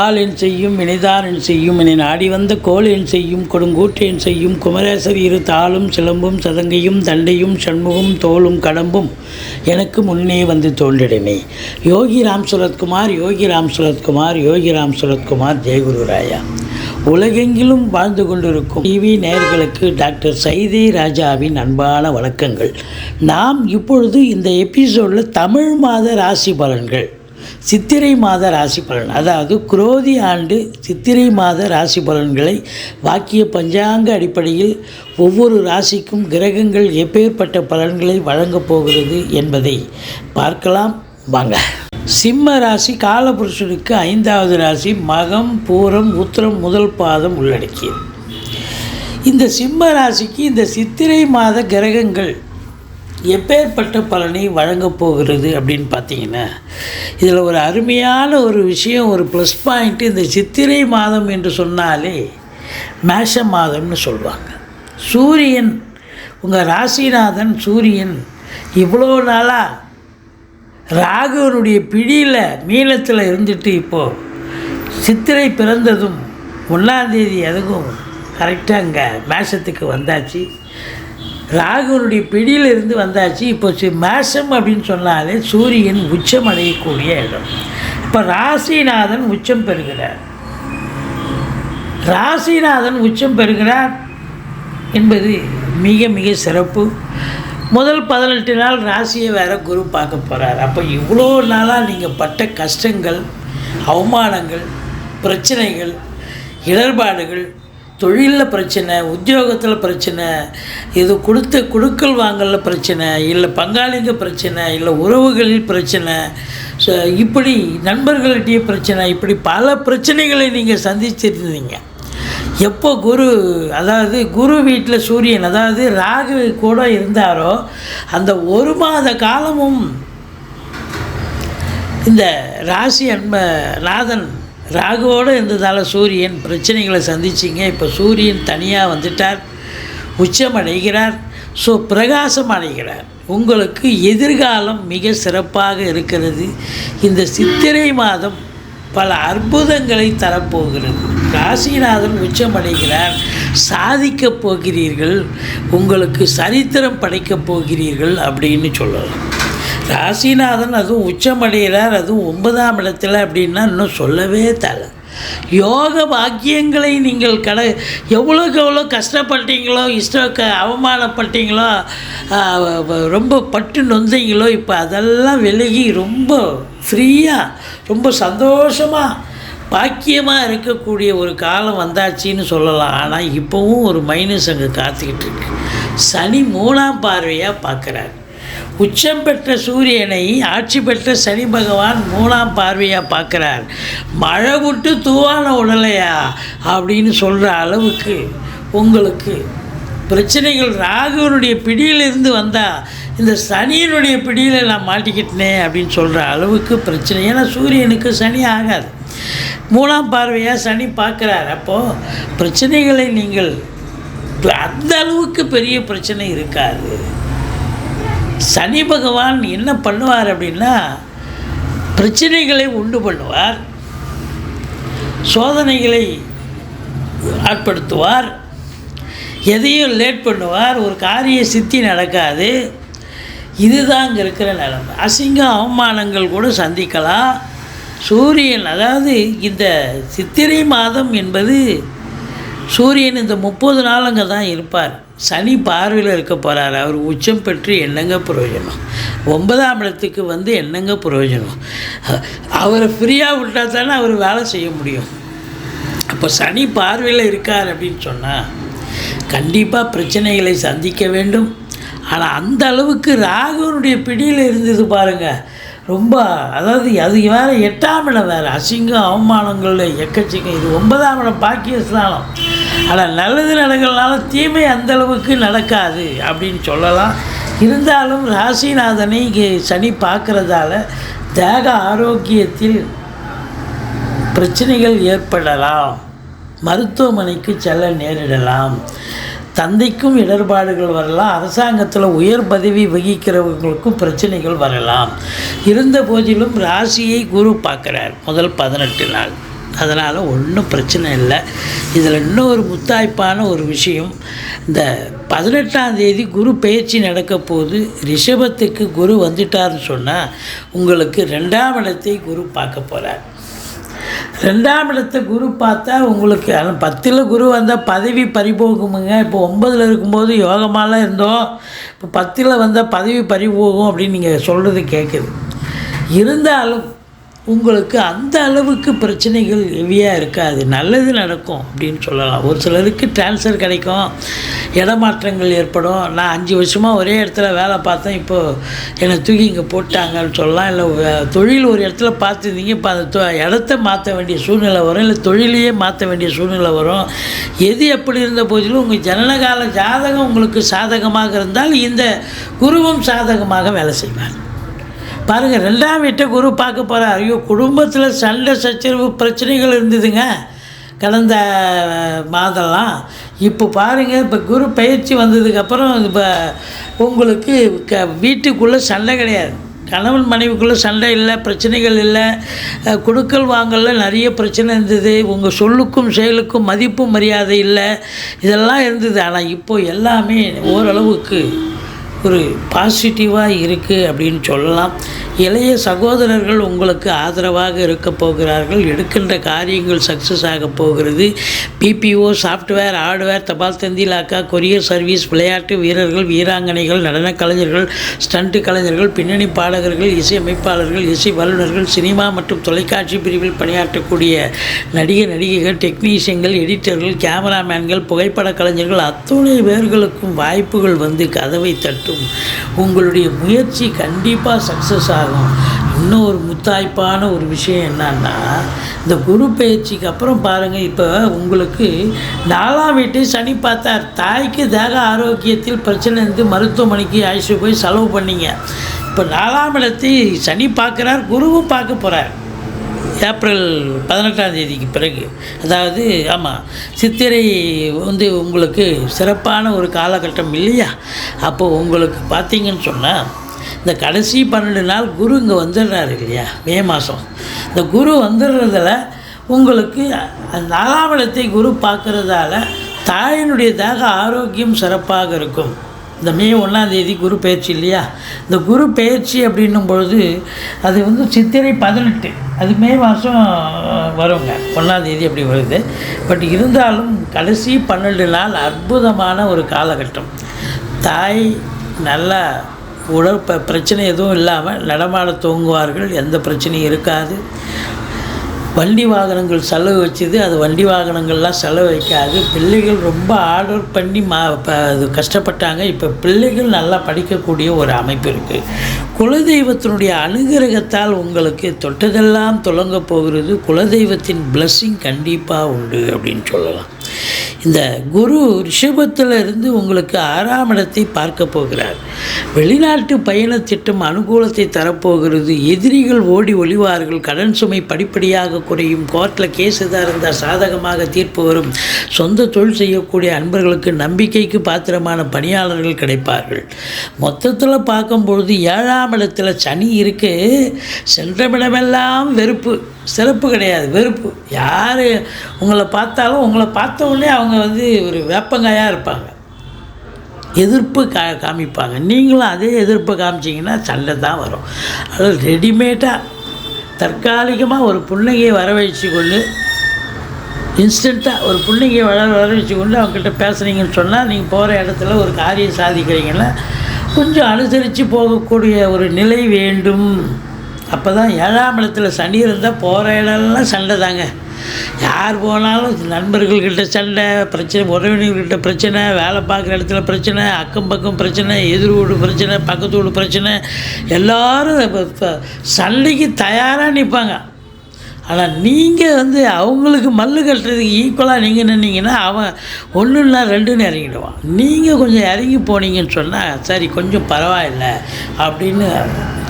வாளென் செய்யும் வினைதானென் செய்யும் என நாடி வந்த கோளென் செய்யும் கொடுங்கூற்றென் செய்யும் குமரேசர் இரு தாளும் சிலம்பும் சதங்கையும் தண்டையும் சண்முகம் தோளும் கடம்பும் எனக்கு முன்னே வந்து தோன்றிடனே. யோகி ராம் சுரத்குமார், யோகி ராம் சுரத்குமார், யோகி ராம் சுரத்குமார். ஜெயகுருராயா. உலகெங்கிலும் வாழ்ந்து கொண்டிருக்கும் டிவி நேயர்களுக்கு டாக்டர் சைதை ராஜாவின் அன்பான வணக்கங்கள். நாம் இப்பொழுது இந்த எபிசோடில் தமிழ் மாத ராசி பலன்கள், சித்திரை மாத ராசி பலன், அதாவது குரோதி ஆண்டு சித்திரை மாத ராசி பலன்களை வாக்கிய பஞ்சாங்க அடிப்படையில் ஒவ்வொரு ராசிக்கும் கிரகங்கள் எப்பேற்பட்ட பலன்களை வழங்கப் போகிறது என்பதை பார்க்கலாம் வாங்க. சிம்ம ராசி காலபுருஷனுக்கு 5வது ராசி, மகம் பூரம் உத்திரம் முதல் பாதம் உள்ளடக்கியது. இந்த சிம்ம ராசிக்கு இந்த சித்திரை மாத கிரகங்கள் எப்பேற்பட்ட பலனை வழங்கப் போகிறது அப்படின்னு பார்த்தீங்கன்னா, இதில் ஒரு அருமையான ஒரு விஷயம், ஒரு ப்ளஸ் பாயிண்ட்டு. இந்த சித்திரை மாதம் என்று சொன்னாலே மேஷ மாதம்னு சொல்லுவாங்க. சூரியன், உங்கள் ராசிநாதன் சூரியன் இவ்வளோ நாளாக ராகுவனுடைய பிடியில் மீனத்தில் இருந்துட்டு இப்போது சித்திரை பிறந்ததும் 1ஆம் தேதி அதுவும் கரெக்டாக இங்கே மேஷத்துக்கு வந்தாச்சு. ராகுவனுடைய பிடியில் இருந்து வந்தாச்சு. இப்போ மேஷம் அப்படின்னு சொன்னாலே சூரியன் உச்சம் அடையக்கூடிய இடம். இப்போ ராசிநாதன் உச்சம் பெறுகிறார். ராசிநாதன் உச்சம் பெறுகிறார் என்பது மிக மிக சிறப்பு. முதல் 18 நாள் ராசியை வேறு குரு பார்க்க போகிறார். அப்போ இவ்வளோ நாளாக நீங்கள் பட்ட கஷ்டங்கள், அவமானங்கள், பிரச்சனைகள், இடர்பாடுகள், தொழிலில் பிரச்சனை, உத்தியோகத்தில் பிரச்சனை, இது கொடுக்கல் வாங்கலில் பிரச்சனை, இல்லை பங்காளிங்க பிரச்சனை, இல்லை உறவுகளில் பிரச்சனை, இப்படி நண்பர்கள்கிட்டயே பிரச்சனை, இப்படி பல பிரச்சனைகளை நீங்கள் சந்திச்சிருந்தீங்க. எப்போ குரு, அதாவது குரு வீட்டில் சூரியன், அதாவது ராகு கூட இருந்தாரோ அந்த 1 மாத காலமும் இந்த ராசி நாதன் ராகுவோடு இருந்ததால் சூரியன் பிரச்சனைகளை சந்திச்சிங்க. இப்போ சூரியன் தனியாக வந்துட்டார், உச்சம் அடைகிறார், பிரகாசம் அடைகிறார். உங்களுக்கு எதிர்காலம் மிக சிறப்பாக இருக்கிறது. இந்த சித்திரை மாதம் பல அற்புதங்களை தரப்போகிறது. ராசிநாதன் உச்சமடைகிறார், சாதிக்கப் போகிறீர்கள், உங்களுக்கு சரித்திரம் படைக்கப் போகிறீர்கள் அப்படின்னு சொல்லலாம். ராசிநாதன் அதுவும் உச்சமடைகிறார், அதுவும் 9ஆம் இடத்துல அப்படின்னா இன்னும் சொல்லவே தேவை. யோக பாக்கியங்களை நீங்கள் எவ்வளோக்கு எவ்வளோ கஷ்டப்பட்டீங்களோ, அவமானப்பட்டீங்களோ, ரொம்ப பட்டு நொந்தீங்களோ, இப்போ அதெல்லாம் விலகி ரொம்ப ஃப்ரீயாக, ரொம்ப சந்தோஷமாக, பாக்கியமாக இருக்கக்கூடிய ஒரு காலம் வந்தாச்சின்னு சொல்லலாம். ஆனால் இப்போவும் ஒரு மைனஸ் அங்கே காத்துக்கிட்டு இருக்கு. சனி 3ஆம் பார்வையாக பார்க்குறார். உச்சம் பெற்ற சூரியனை ஆட்சி பெற்ற சனி பகவான் 3ஆம் பார்வையாக பார்க்குறார். மழை விட்டு தூவான உடலையா அப்படின்னு சொல்கிற அளவுக்கு உங்களுக்கு பிரச்சனைகள் ராகுவனுடைய பிடியிலிருந்து வந்தால் இந்த சனியினுடைய பிடியில் நான் மாட்டிக்கிட்டேனே அப்படின்னு சொல்கிற அளவுக்கு பிரச்சனை. ஏன்னா சூரியனுக்கு சனி ஆகாது, 3ஆம் பார்வையாக சனி பார்க்குறார். அப்போது பிரச்சனைகளை நீங்கள் அந்த அளவுக்கு பெரிய பிரச்சனை இருக்காது. சனி பகவான் என்ன பண்ணுவார் அப்படின்னா, பிரச்சனைகளை உண்டு பண்ணுவார், சோதனைகளை ஆட்படுத்துவார், எதையும் லேட் பண்ணுவார், ஒரு காரிய சித்தி நடக்காது. இதுதான் இங்கே இருக்கிற நிலைமை. அசிங்க அவமானங்கள் கூட சந்திக்கலாம். சூரியன், அதாவது இந்த சித்திரை மாதம் என்பது சூரியன் இந்த 30 நாள் அங்கே தான் இருப்பார். சனி பார்வையில் இருக்க போகிறார். அவர் உச்சம் பெற்று என்னங்க பிரயோஜனம்? 9ஆம் இடத்துக்கு வந்து என்னங்க பிரயோஜனம்? அவரை ஃப்ரீயாக விட்டால் தானே அவர் வேலை செய்ய முடியும். அப்போ சனி பார்வையில் இருக்கார் அப்படின்னு சொன்னால் கண்டிப்பாக பிரச்சனைகளை சந்திக்க வேண்டும். ஆனால் அந்த அளவுக்கு ராகுவனுடைய பிடியில் இருந்தது பாருங்கள், ரொம்ப, அதாவது அது வேறு 8ஆம் இடம் வேறு, அசிங்கம் அவமானங்களில் எக்கச்சக்கம். இது 9ஆம் இடம் பாக்கியஸ்தானம். ஆனால் நல்லது நடக்கிறதுனால தீமை அந்தளவுக்கு நடக்காது அப்படின்னு சொல்லலாம். இருந்தாலும் ராசிநாதனை இங்கே சனி பார்க்குறதால தேக ஆரோக்கியத்தில் பிரச்சனைகள் ஏற்படலாம், மருத்துவமனைக்கு செல்ல நேரிடலாம், தந்தைக்கும் இடர்பாடுகள் வரலாம், அரசாங்கத்தில் உயர் பதவி வகிக்கிறவங்களுக்கும் பிரச்சனைகள் வரலாம். இருந்த போதிலும் ராசியை குரு பார்க்குறார் முதல் 18 நாள். அதனால் ஒன்றும் பிரச்சனை இல்லை. இதில் இன்னொரு முத்தாய்ப்பான ஒரு விஷயம், இந்த 18ஆம் தேதி குரு பெயர்ச்சி நடக்க போது ரிஷபத்துக்கு குரு வந்துட்டார்னு சொன்னால் உங்களுக்கு 2ஆம் இடத்தை குரு பார்க்க போகிறார். 2ஆம் இடத்தை குரு பார்த்தா உங்களுக்கு 10ல் குரு வந்தால் பதவி பறிபோகுமுங்க. இப்போ 9ல் இருக்கும்போது யோகமாலாம் இருந்தோம், இப்போ 10ல் வந்தால் பதவி பறிபோகும் அப்படின்னு நீங்கள் சொல்கிறது கேட்குது. இருந்தாலும் உங்களுக்கு அந்த அளவுக்கு பிரச்சனைகள் ஹெவியாக இருக்காது, நல்லது நடக்கும் அப்படின்னு சொல்லலாம். ஒரு சிலருக்கு ட்ரான்ஸ்ஃபர் கிடைக்கும், இடமாற்றங்கள் ஏற்படும். நான் 5 வருஷமாக ஒரே இடத்துல வேலை பார்த்தேன், இப்போது என்னை தூக்கி இங்கே போட்டாங்கன்னு சொல்லலாம். இல்லை தொழில் ஒரு இடத்துல பார்த்துருந்தீங்க, இப்போ அந்த இடத்த மாற்ற வேண்டிய சூழ்நிலை வரும், இல்லை தொழிலையே மாற்ற வேண்டிய சூழ்நிலை வரும். எது எப்படி இருந்த போதிலும் உங்கள் ஜனனகால ஜாதகம் உங்களுக்கு சாதகமாக இருந்தால் இந்த குருவும் சாதகமாக வேலை செய்வார். பாருங்கள், 2ஆம் வீட்டை குரு பார்க்க போகிறார். ஐயோ, குடும்பத்தில் சண்டை சச்சரவு பிரச்சனைகள் இருந்ததுங்க கடந்த மாதம்லாம். இப்போ பாருங்கள், இப்போ குரு பயிற்சி வந்ததுக்கப்புறம் இப்போ உங்களுக்கு வீட்டுக்குள்ளே சண்டை கிடையாது, கணவன் மனைவிக்குள்ளே சண்டை இல்லை, பிரச்சனைகள் இல்லை. கொடுக்கல் வாங்கலில் நிறைய பிரச்சனை இருந்தது, உங்கள் சொல்லுக்கும் செயலுக்கும் மதிப்பு மரியாதை இல்லை, இதெல்லாம் இருந்தது. ஆனால் இப்போது எல்லாமே ஓரளவுக்கு ஒரு பாசிட்டிவாக இருக்குது அப்படின்னு சொல்லலாம். இளைய சகோதரர்கள் உங்களுக்கு ஆதரவாக இருக்க போகிறார்கள். எடுக்கின்ற காரியங்கள் சக்ஸஸ் ஆக போகிறது. பிபிஓ, சாஃப்ட்வேர், ஹார்ட்வேர், தபால் தந்தி இலாக்கா, கொரியர் சர்வீஸ், விளையாட்டு வீரர்கள், வீராங்கனைகள், நடன கலைஞர்கள், ஸ்டண்ட் கலைஞர்கள், பின்னணி பாடகர்கள், இசையமைப்பாளர்கள், இசை வல்லுநர்கள், சினிமா மற்றும் தொலைக்காட்சி பிரிவில் பணியாற்றக்கூடிய நடிகைகள், டெக்னீஷியன்கள், எடிட்டர்கள், கேமராமேன்கள், புகைப்பட கலைஞர்கள் அத்தனை பேர்களுக்கும் வாய்ப்புகள் வந்து கதவை தட்டும். உங்களுடைய முயற்சி கண்டிப்பாக சக்ஸஸ் ஆகும். இன்னும் ஒரு முத்தாய்ப்பான ஒரு விஷயம் என்னன்னா, இந்த குரு பயிற்சிக்கு அப்புறம் பாருங்கள், இப்போ உங்களுக்கு 4ஆம் வீட்டை சனி பார்த்தார். தாய்க்கு தேக ஆரோக்கியத்தில் பிரச்சனை இருந்து மருத்துவமனைக்கு அழைச்சிட்டு போய் செலவு பண்ணிங்க. இப்போ 4ஆம் இடத்தை சனி பார்க்குறார், குருவும் பார்க்க போகிறார் ஏப்ரல் 18ஆம் தேதிக்கு பிறகு. அதாவது ஆமாம், சித்திரை வந்து உங்களுக்கு சிறப்பான ஒரு காலகட்டம் இல்லையா? அப்போது உங்களுக்கு பார்த்தீங்கன்னு சொன்னால் இந்த கடைசி 12 நாள் குரு இங்கே வந்துடுறாரு இல்லையா, மே மாதம். இந்த குரு வந்துடுறதில் உங்களுக்கு 4ஆம் இடத்தை குரு பார்க்குறதால தாயினுடைய தேக ஆரோக்கியம் சிறப்பாக இருக்கும். இந்த மே 1ஆம் தேதி குரு பயிற்சி இல்லையா, இந்த குரு பயிற்சி அப்படின்னும் பொழுது அது வந்து சித்திரை 18, அது மே மாதம் வருங்க, 1ஆம் தேதி அப்படி வருது. பட் இருந்தாலும் கடைசி 12 நாள் அற்புதமான ஒரு காலகட்டம். தாய் நல்லா பிரச்சனை எதுவும் இல்லாமல் நடமாட தூங்குவார்கள், எந்த பிரச்சனையும் இருக்காது. வண்டி வாகனங்கள் செலவு வச்சுது, அது வண்டி வாகனங்கள்லாம் செலவு வைக்காது. பிள்ளைகள் ரொம்ப ஆர்டர் பண்ணி அது கஷ்டப்பட்டாங்க, இப்போ பிள்ளைகள் நல்லா படிக்கக்கூடிய ஒரு அமைப்பு இருக்குது. குலதெய்வத்தினுடைய அனுகிரகத்தால் உங்களுக்கு தொட்டதெல்லாம் தொடங்க போகிறது. குலதெய்வத்தின் பிளஸ்ஸிங் கண்டிப்பாக உண்டு அப்படின்னு சொல்லலாம். இந்த குரு ரிஷபத்தில் இருந்து உங்களுக்கு 6ஆம் இடத்தை பார்க்க போகிறார். வெளிநாட்டு பயண திட்டம் அனுகூலத்தை தரப்போகிறது. எதிரிகள் ஓடி ஒளிவார்கள். கடன் சுமை படிப்படியாக குறையும். கோர்ட்டில் கேஸ் எதாக இருந்தால் சாதகமாக தீர்ப்பு வரும். சொந்த தொழில் செய்யக்கூடிய அன்பர்களுக்கு நம்பிக்கைக்கு பாத்திரமான பணியாளர்கள் கிடைப்பார்கள். மொத்தத்தில் பார்க்கும்பொழுது 7ஆம் இடத்துல சனி இருக்குது. சென்றமிடமெல்லாம் வெறுப்பு, சிறப்பு கிடையாது, வெறுப்பு. யார் உங்களை பார்த்தாலும் உங்களை பார்த்த உடனே அவங்க வந்து ஒரு வேப்பங்காயாக இருப்பாங்க, எதிர்ப்பு காமிப்பாங்க. நீங்களும் அதே எதிர்ப்பை காமிச்சிங்கன்னா சண்டை தான் வரும். அதாவது ரெடிமேடாக தற்காலிகமாக ஒரு புன்னகையை வரவழைச்சி கொண்டு, இன்ஸ்டண்ட்டாக ஒரு புன்னகையை வரவழைச்சி கொண்டு அவங்ககிட்ட பேசுகிறீங்கன்னு சொன்னால் நீங்கள் போகிற இடத்துல ஒரு காரியம் சாதிக்கிறீங்கன்னா கொஞ்சம் அனுசரித்து போகக்கூடிய ஒரு நிலை வேண்டும். அப்போ தான் 7ஆம் இடத்துல சனி இருந்தால் போகிற இடம்லாம் சண்டை தாங்க. யார் போனாலும் நண்பர்கள்கிட்ட சண்டை, பிரச்சனை, உறவினர்கிட்ட பிரச்சனை, வேலை பார்க்குற இடத்துல பிரச்சனை, அக்கம் பக்கம் பிரச்சனை, எதிர் வீடு பிரச்சனை, பக்கத்து வீடு பிரச்சனை, எல்லோரும் சண்டைக்கு தயாராக நிற்பாங்க. ஆனால் நீங்கள் வந்து அவங்களுக்கு மல்லு கட்டுறதுக்கு ஈக்குவலாக நீங்கள் நின்னீங்கன்னா அவன் 1 2 இறங்கிடுவான். நீங்கள் கொஞ்சம் இறங்கி போனீங்கன்னு சொன்னால் சரி கொஞ்சம் பரவாயில்லை அப்படின்னு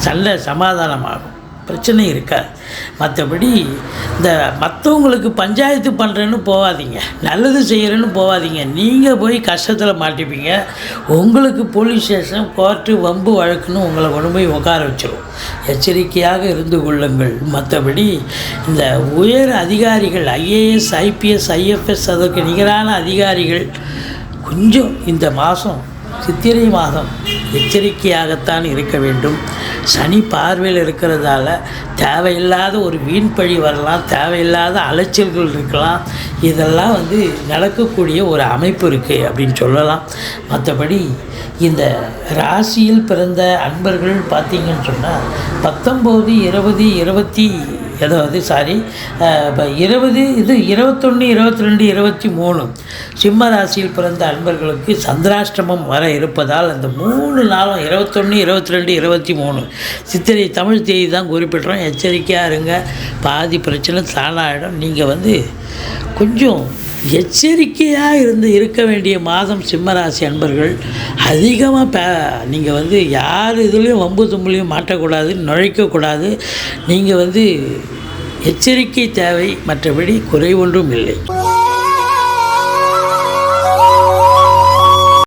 சண்டை சமாதானமாகும். பிரச்சனை இருக்காது. மற்றபடி இந்த மற்றவங்களுக்கு பஞ்சாயத்து பண்ணுறேன்னு போகாதீங்க, நல்லது செய்கிறேன்னு போகாதீங்க. நீங்கள் போய் கஷ்டத்தில் மாட்டிப்பீங்க. உங்களுக்கு போலீஸ் ஸ்டேஷன், கோர்ட்டு, வம்பு வழக்குன்னு உங்களை கொண்டு போய் உட்கார வச்சிடும். எச்சரிக்கையாக இருந்து கொள்ளுங்கள். மற்றபடி இந்த உயர் அதிகாரிகள், ஐஏஎஸ், ஐபிஎஸ், ஐஎஃப்எஸ், அதற்கு நிகரான அதிகாரிகள் கொஞ்சம் இந்த மாதம், சித்திரை மாதம் எச்சரிக்கையாகத்தான் இருக்க வேண்டும். சனி பார்வையில் இருக்கிறதால தேவையில்லாத ஒரு வீண்பழி வரலாம், தேவையில்லாத அலைச்சல்கள் இருக்கலாம். இதெல்லாம் நடக்கக்கூடிய ஒரு அமைப்பு இருக்குது அப்படின்னு சொல்லலாம். மற்றபடி இந்த ராசியில் பிறந்த அன்பர்கள் பார்த்திங்கன்னு சொன்னால் 19, 20, 20 இது 21, 22, 23 சிம்ம ராசியில் பிறந்த அன்பர்களுக்கு சந்திராஷ்டமம் வர இருப்பதால் அந்த 3 நாளும் 21, 22, 23 சித்திரை தமிழ் தேதி தான் குறிப்பிட்றோம். எச்சரிக்கையாக இருங்க. பாதி பிரச்சனை தானாகிடும். நீங்கள் கொஞ்சம் எச்சரிக்கையாக இருக்க வேண்டிய மாதம் சிம்மராசி அன்பர்கள். அதிகமாக நீங்கள் யார் இதுலேயும் வம்பு தும்புலையும் மாட்டக்கூடாது, நுழைக்கக்கூடாது. நீங்கள் எச்சரிக்கை தேவை, மற்றபடி குறை ஒன்றும் இல்லை.